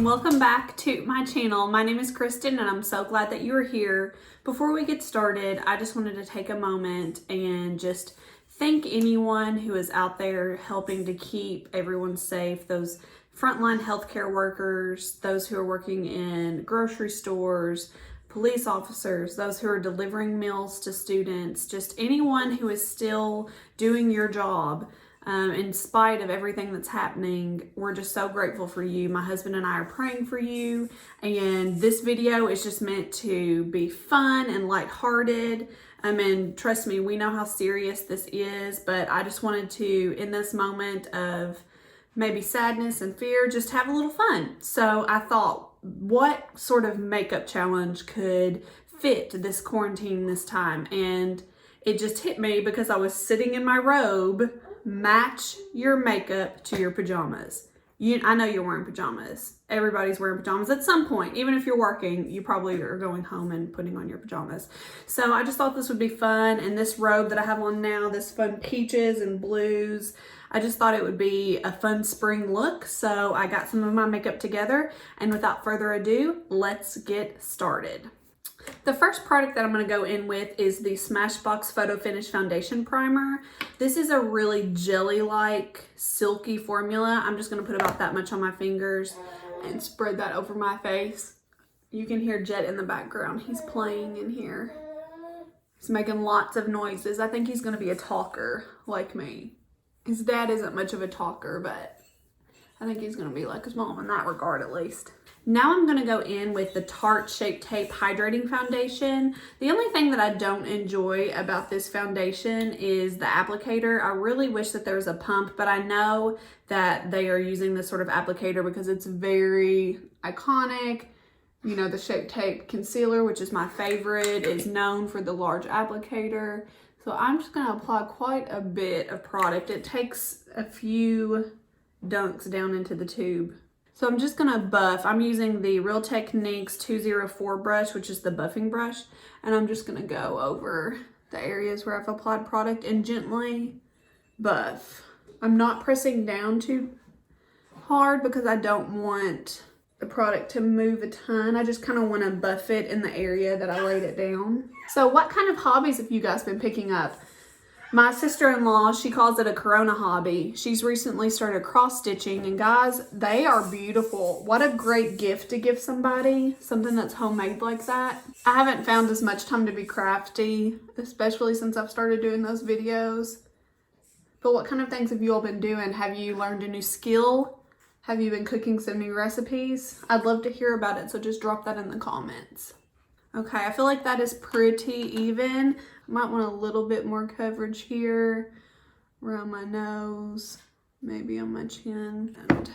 and welcome back to my channel. My name is Kristen and I'm so glad that you are here. Before we get started, I just wanted to take a moment and just thank anyone who is out there helping to keep everyone safe. Those frontline healthcare workers, those who are working in grocery stores, police officers, those who are delivering meals to students, just anyone who is still doing your job. In spite of everything that's happening, we're just so grateful for you. My husband and I are praying for you, and this video is just meant to be fun and lighthearted. And trust me, we know how serious this is, but I just wanted to, in this moment of maybe sadness and fear, just have a little fun. So I thought, what sort of makeup challenge could fit this quarantine this time? And it just hit me because I was sitting in my robe. Match your makeup to your pajamas. I know you're wearing pajamas. Everybody's wearing pajamas at some point. Even if you're working, you probably are going home and putting on your pajamas. So I just thought this would be fun. And this robe that I have on now, this fun peaches and blues, I just thought it would be a fun spring look. So I got some of my makeup together. And without further ado, let's get started. The first product that I'm going to go in with is the Smashbox Photo Finish Foundation Primer. This is a really jelly-like, silky formula. I'm just going to put about that much on my fingers and spread that over my face. You can hear Jet in the background. He's playing in here. He's making lots of noises. I think he's going to be a talker like me. His dad isn't much of a talker, but I think he's going to be like his mom in that regard at least. Now I'm going to go in with the Tarte Shape Tape Hydrating Foundation. The only thing that I don't enjoy about this foundation is the applicator. I really wish that there was a pump, but I know that they are using this sort of applicator because it's very iconic. You know, the Shape Tape Concealer, which is my favorite, is known for the large applicator. So I'm just going to apply quite a bit of product. It takes a few dunks down into the tube. So I'm just going to buff. I'm using the Real Techniques 204 brush, which is the buffing brush. And I'm just going to go over the areas where I've applied product and gently buff. I'm not pressing down too hard because I don't want the product to move a ton. I just kind of want to buff it in the area that I laid it down. So what kind of hobbies have you guys been picking up? My sister-in-law, she calls it a Corona hobby. She's recently started cross-stitching, and guys, they are beautiful. What a great gift to give somebody, something that's homemade like that. I haven't found as much time to be crafty, especially since I've started doing those videos. But what kind of things have you all been doing? Have you learned a new skill? Have you been cooking some new recipes? I'd love to hear about it, so just drop that in the comments. Okay, I feel like that is pretty even. I might want a little bit more coverage here, around my nose, maybe on my chin. And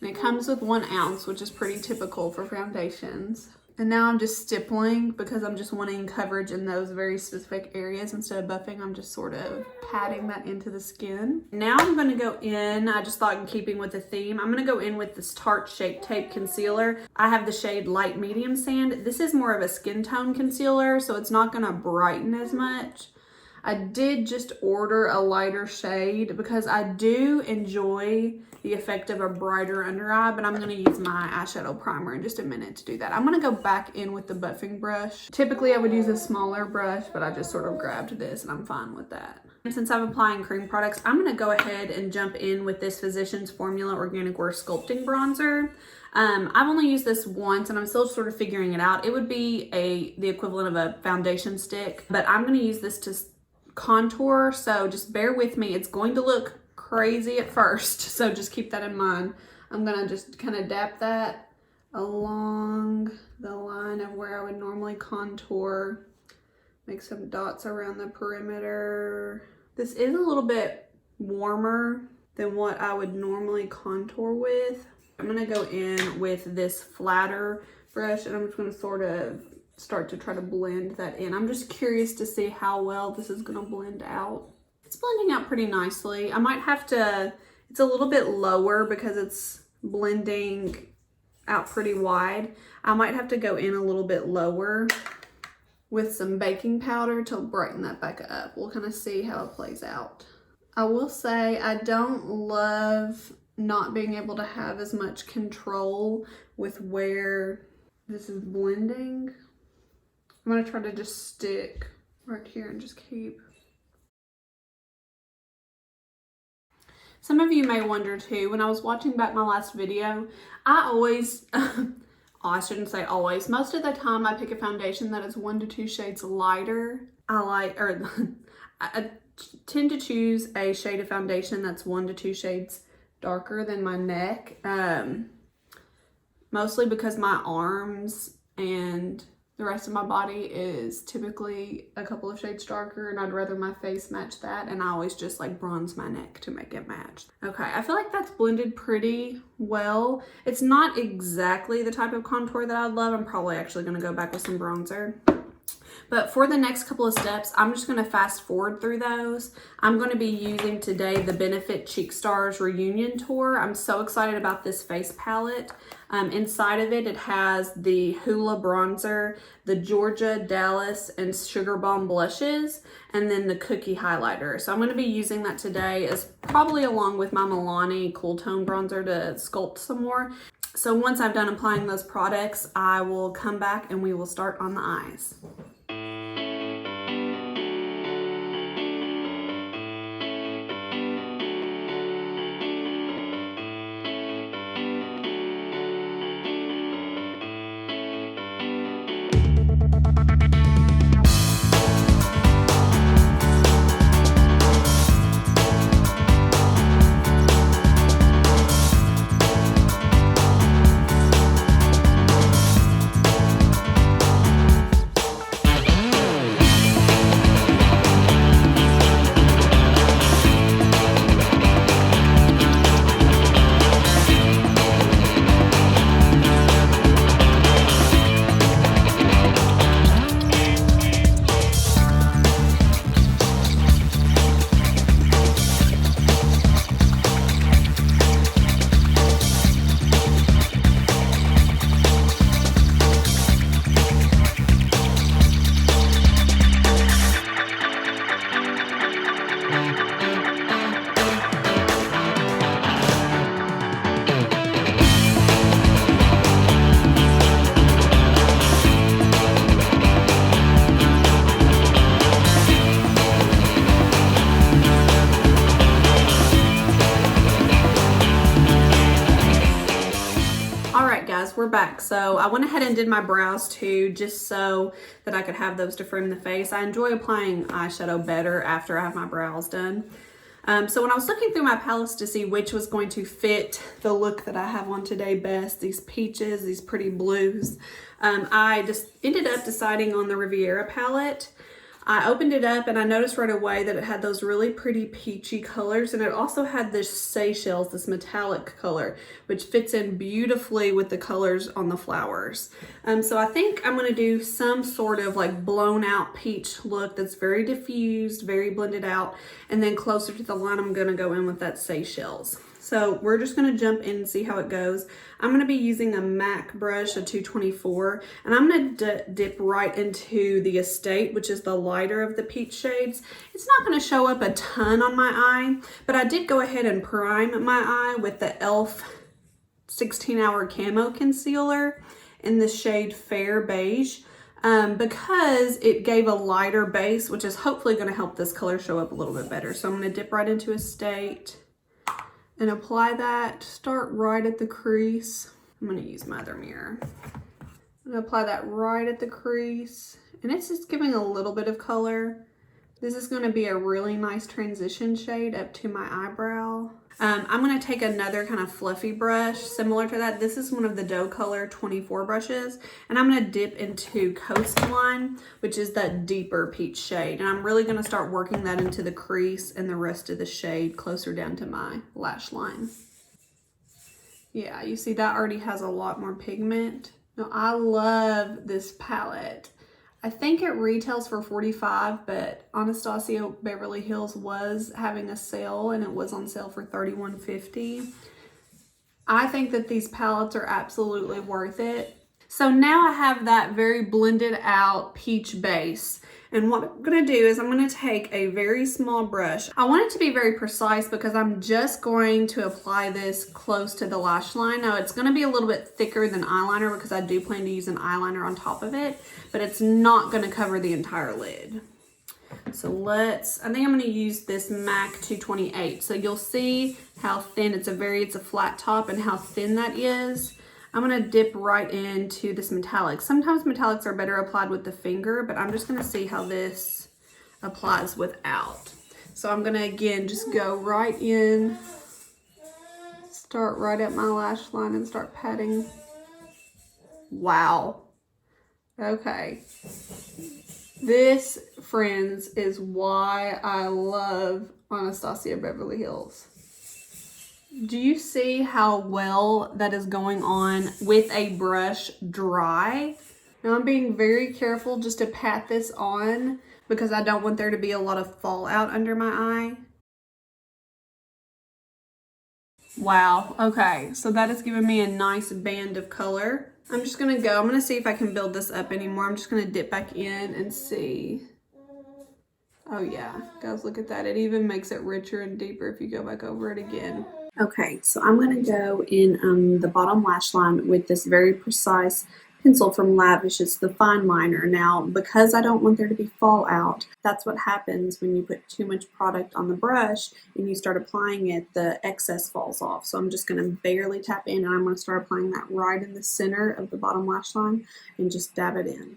it comes with 1 ounce, which is pretty typical for foundations. And now I'm just stippling because I'm just wanting coverage in those very specific areas. Instead of buffing, I'm just sort of patting that into the skin. Now I'm going to go in, I just thought in keeping with the theme, I'm going to go in with this Tarte Shape Tape Concealer. I have the shade Light Medium Sand. This is more of a skin tone concealer, so it's not going to brighten as much. I did just order a lighter shade because I do enjoy the effect of a brighter under eye, but I'm going to use my eyeshadow primer in just a minute to do that. I'm going to go back in with the buffing brush. Typically I would use a smaller brush, but I just sort of grabbed this and I'm fine with that. And since I'm applying cream products, I'm going to go ahead and jump in with this Physicians Formula Organic Wear Sculpting Bronzer. I've only used this once and I'm still sort of figuring it out. It would be the equivalent of a foundation stick, but I'm going to use this to contour, so just bear with me. It's going to look crazy at first, so just keep that in mind. I'm gonna just kind of dab that along the line of where I would normally contour, make some dots around the perimeter. This is a little bit warmer than what I would normally contour with. I'm gonna go in with this flatter brush and I'm just gonna sort of start to try to blend that in. I'm just curious to see how well this is going to blend out. It's blending out pretty nicely. I might have to, it's a little bit lower because it's blending out pretty wide. I might have to go in a little bit lower with some baking powder to brighten that back up. We'll kind of see how it plays out. I will say I don't love not being able to have as much control with where this is blending. I'm gonna try to just stick right here and just keep. Some of you may wonder too, when I was watching back my last video, I always, oh, I shouldn't say always, most of the time I pick a foundation that is 1 to 2 shades lighter. I tend to choose a shade of foundation that's 1 to 2 shades darker than my neck, mostly because my arms and the rest of my body is typically a couple of shades darker, and I'd rather my face match that, and I always just like bronze my neck to make it match. Okay, I feel like that's blended pretty well. It's not exactly the type of contour that I love. I'm probably actually gonna go back with some bronzer. But for the next couple of steps, I'm just gonna fast forward through those. I'm gonna be using today the Benefit Cheek Stars Reunion Tour. I'm so excited about this face palette. Inside of it, it has the Hoola bronzer, the Georgia, Dallas, and Sugar Bomb blushes, and then the Cookie highlighter. So I'm gonna be using that today as probably along with my Milani Cool Tone bronzer to sculpt some more. So once I've done applying those products, I will come back and we will start on the eyes. We're back. So I went ahead and did my brows too, just so that I could have those to frame the face. I enjoy applying eyeshadow better after I have my brows done. So when I was looking through my palettes to see which was going to fit the look that I have on today best, these peaches, these pretty blues, I just ended up deciding on the Riviera palette. I opened it up and I noticed right away that it had those really pretty peachy colors, and it also had this Seychelles, this metallic color, which fits in beautifully with the colors on the flowers. So I think I'm gonna do some sort of like blown out peach look that's very diffused, very blended out, and then closer to the line I'm gonna go in with that Seychelles. So we're just gonna jump in and see how it goes. I'm gonna be using a MAC brush, a 224, and I'm gonna dip right into the Estate, which is the lighter of the peach shades. It's not gonna show up a ton on my eye, but I did go ahead and prime my eye with the e.l.f. 16-Hour Camo Concealer in the shade Fair Beige, because it gave a lighter base, which is hopefully gonna help this color show up a little bit better. So I'm gonna dip right into Estate and apply that, start right at the crease. I'm gonna use my other mirror. I'm gonna apply that right at the crease, and it's just giving a little bit of color. This is gonna be a really nice transition shade up to my eyebrow. I'm gonna take another kind of fluffy brush similar to that. This is one of the Doe Color 24 brushes, and I'm gonna dip into Coastline, which is that deeper peach shade. And I'm really gonna start working that into the crease and the rest of the shade closer down to my lash line. Yeah, you see that already has a lot more pigment. Now, I love this palette. I think it retails for $45, but Anastasia Beverly Hills was having a sale, and it was on sale for $31.50. I think that these palettes are absolutely worth it. So now I have that very blended out peach base, And what I'm gonna do is I'm gonna take a very small brush. I want it to be very precise because I'm just going to apply this close to the lash line. Now it's gonna be a little bit thicker than eyeliner because I do plan to use an eyeliner on top of it, but it's not gonna cover the entire lid. So I think I'm gonna use this MAC 228. So you'll see how thin, it's a flat top and how thin that is. I'm gonna dip right into this metallic. Sometimes metallics are better applied with the finger, but I'm just gonna see how this applies without. So I'm gonna again just go right in, start right at my lash line and start patting. Wow. Okay. This, friends, is why I love Anastasia Beverly Hills. Do you see how well that is going on with a brush dry? Now I'm being very careful just to pat this on because I don't want there to be a lot of fallout under my eye. Wow, okay, so that has given me a nice band of color. I'm gonna see if I can build this up anymore. I'm just gonna dip back in and see. Oh yeah, guys, look at that. It even makes it richer and deeper if you go back over it again. Okay, so I'm gonna go in the bottom lash line with this very precise pencil from Lavish. It's the fine liner. Now, because I don't want there to be fallout, that's what happens when you put too much product on the brush and you start applying it, the excess falls off. So I'm just gonna barely tap in and I'm gonna start applying that right in the center of the bottom lash line and just dab it in.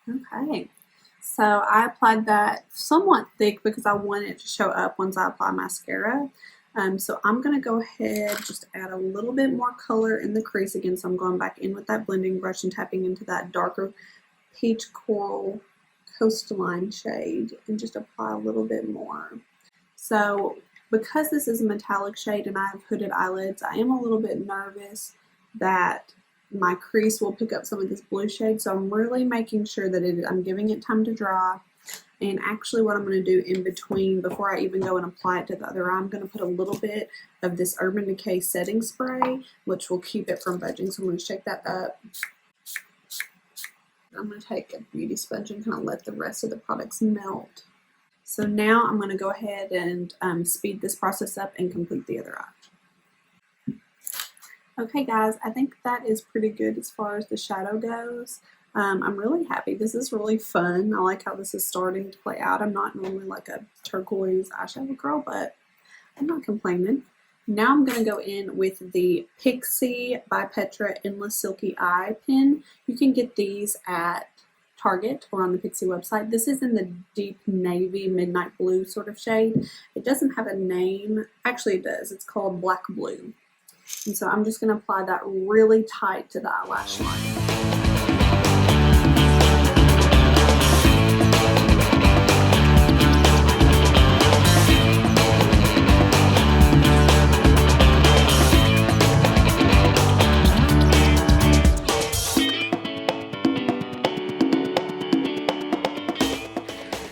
Okay, so I applied that somewhat thick because I want it to show up once I apply mascara. So I'm going to go ahead, just add a little bit more color in the crease again. So I'm going back in with that blending brush and tapping into that darker peach coral coastline shade and just apply a little bit more. So because this is a metallic shade and I have hooded eyelids, I am a little bit nervous that my crease will pick up some of this blue shade. So I'm really making sure that I'm giving it time to dry. And actually what I'm going to do in between, before I even go and apply it to the other eye, I'm going to put a little bit of this Urban Decay setting spray, which will keep it from budging. So I'm going to shake that up. I'm going to take a beauty sponge and kind of let the rest of the products melt. So now I'm going to go ahead and speed this process up and complete the other eye. Okay guys, I think that is pretty good as far as the shadow goes. I'm really happy. This is really fun. I like how this is starting to play out. I'm not normally like a turquoise eyeshadow girl, but I'm not complaining. Now I'm going to go in with the Pixie by Petra Endless Silky Eye pen. You can get these at Target or on the Pixie website. This is in the deep navy midnight blue sort of shade. It doesn't have a name. Actually it does. It's called Black Blue. And so I'm just going to apply that really tight to the eyelash line.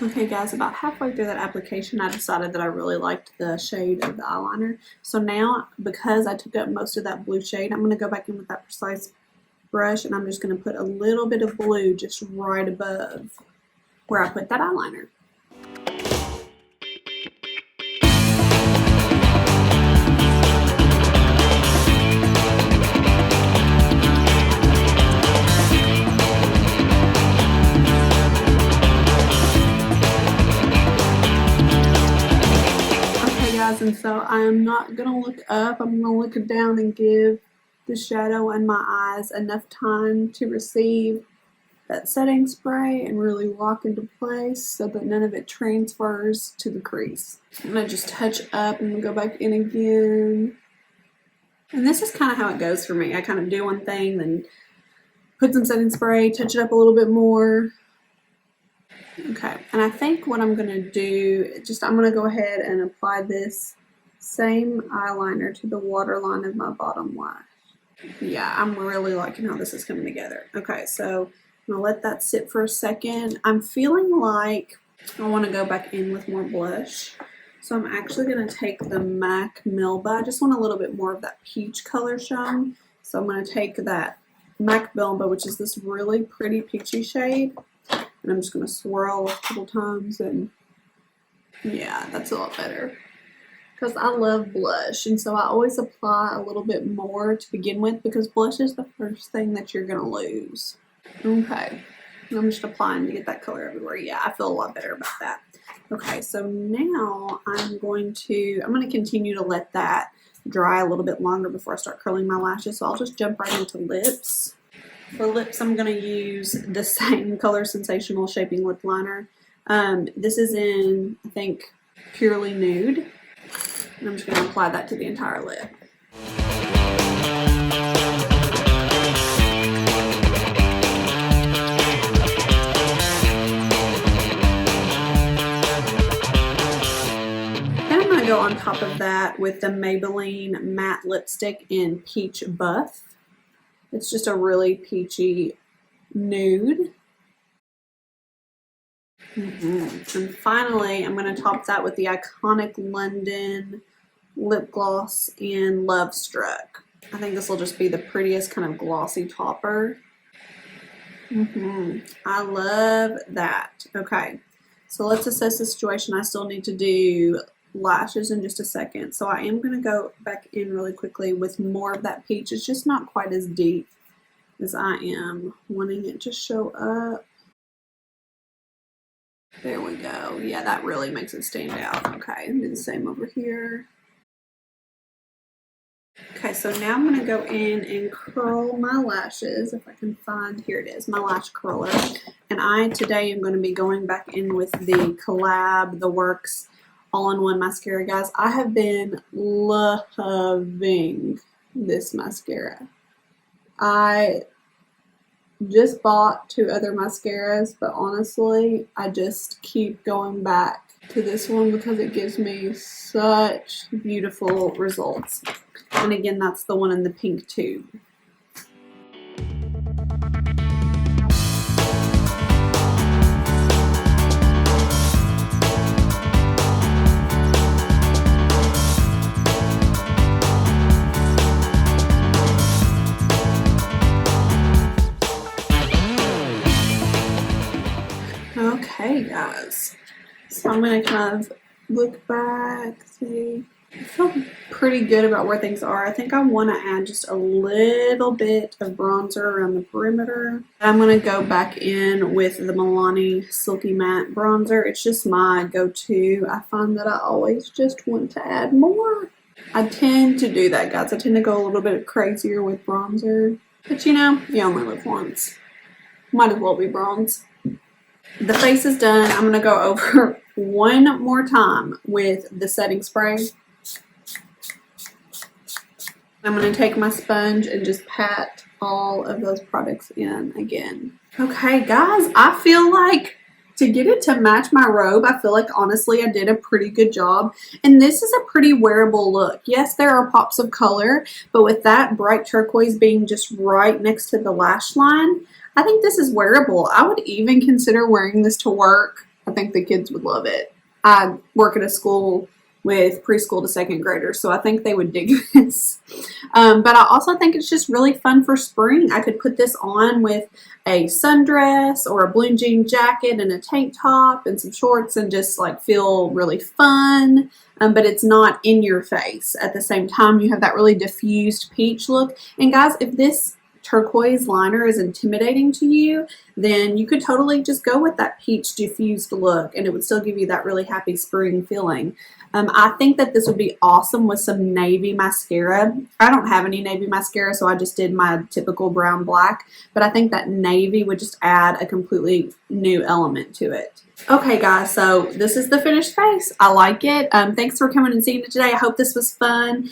Okay guys, about halfway through that application, I decided that I really liked the shade of the eyeliner. So now, because I took up most of that blue shade, I'm going to go back in with that precise brush and I'm just going to put a little bit of blue just right above where I put that eyeliner. And so I'm not going to look up, I'm going to look down and give the shadow in my eyes enough time to receive that setting spray and really lock into place so that none of it transfers to the crease. I'm going to just touch up and go back in again. And this is kind of how it goes for me. I kind of do one thing, then put some setting spray, touch it up a little bit more. Okay, and I think what I'm going to do, I'm going to go ahead and apply this same eyeliner to the waterline of my bottom lash. Yeah, I'm really liking how this is coming together. Okay, so I'm going to let that sit for a second. I'm feeling like I want to go back in with more blush. So I'm actually going to take the MAC Melba. I just want a little bit more of that peach color shown. So I'm going to take that MAC Melba, which is this really pretty peachy shade, and I'm just going to swirl a couple times, and yeah, that's a lot better. Because I love blush, and so I always apply a little bit more to begin with because blush is the first thing that you're going to lose. Okay, I'm just applying to get that color everywhere. Yeah, I feel a lot better about that. Okay, so now I'm going to continue to let that dry a little bit longer before I start curling my lashes. So I'll just jump right into lips. For lips, I'm going to use the same Color Sensational Shaping Lip Liner. This is in, I think, Purely Nude. And I'm just going to apply that to the entire lip. Go on top of that with the Maybelline matte lipstick in Peach Buff. It's just a really peachy nude. And finally, I'm going to top that with the iconic London lip gloss in Love Struck. I think this will just be the prettiest kind of glossy topper. I love that. Okay, so let's assess the situation. I still need to do lashes in just a second, so I am going to go back in really quickly with more of that peach. It's just not quite as deep as I am wanting it to show up. There we go. Yeah, that really makes it stand out. Okay, and do the same over here. Okay, so now I'm going to go in and curl my lashes. If I can find, here it is, my lash curler. And today am going to be going back in with the Collab, The Works all-in-one mascara. Guys, I have been loving this mascara. I just bought 2 other mascaras, but honestly, I just keep going back to this one because it gives me such beautiful results. And again, that's the one in the pink tube. Okay, guys, so I'm going to kind of look back, see. I feel pretty good about where things are. I think I want to add just a little bit of bronzer around the perimeter. I'm going to go back in with the Milani Silky Matte Bronzer. It's just my go-to. I find that I always just want to add more. I tend to do that, guys. I tend to go a little bit crazier with bronzer. But you know, you only live once. Might as well be bronze. The face is done. I'm going to go over one more time with the setting spray. I'm going to take my sponge and just pat all of those products in again. Okay, guys, I feel like to get it to match my robe, I feel like honestly I did a pretty good job. And this is a pretty wearable look. Yes, there are pops of color, but with that bright turquoise being just right next to the lash line, I think this is wearable. I would even consider wearing this to work. I think the kids would love it. I work at a school with preschool to 2nd graders, so I think they would dig this. But I also think it's just really fun for spring. I could put this on with a sundress or a blue jean jacket and a tank top and some shorts and just like feel really fun. But it's not in your face. At the same time, you have that really diffused peach look. And guys, if this turquoise liner is intimidating to you, then you could totally just go with that peach diffused look and it would still give you that really happy spring feeling. I think that this would be awesome with some navy mascara. I don't have any navy mascara, so I just did my typical brown black, but I think that navy would just add a completely new element to it. Okay, guys, so this is the finished face. I like it. Thanks for coming and seeing it today. I hope this was fun.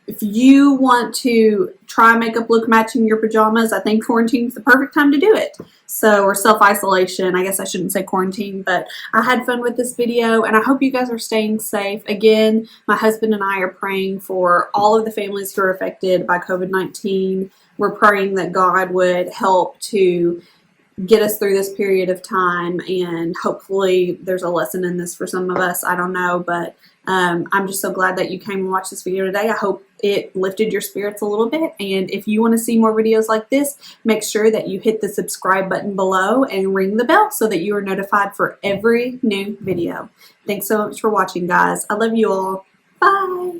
If you want to try a makeup look matching your pajamas, I think quarantine is the perfect time to do it. So, or self-isolation. I guess I shouldn't say quarantine, but I had fun with this video, and I hope you guys are staying safe. Again, my husband and I are praying for all of the families who are affected by COVID-19. We're praying that God would help to get us through this period of time, and hopefully there's a lesson in this for some of us. I don't know, but I'm just so glad that you came and watched this video today. I hope it lifted your spirits a little bit, and if you want to see more videos like this, make sure that you hit the subscribe button below and ring the bell so that you are notified for every new video. Thanks so much for watching, guys. I love you all. Bye.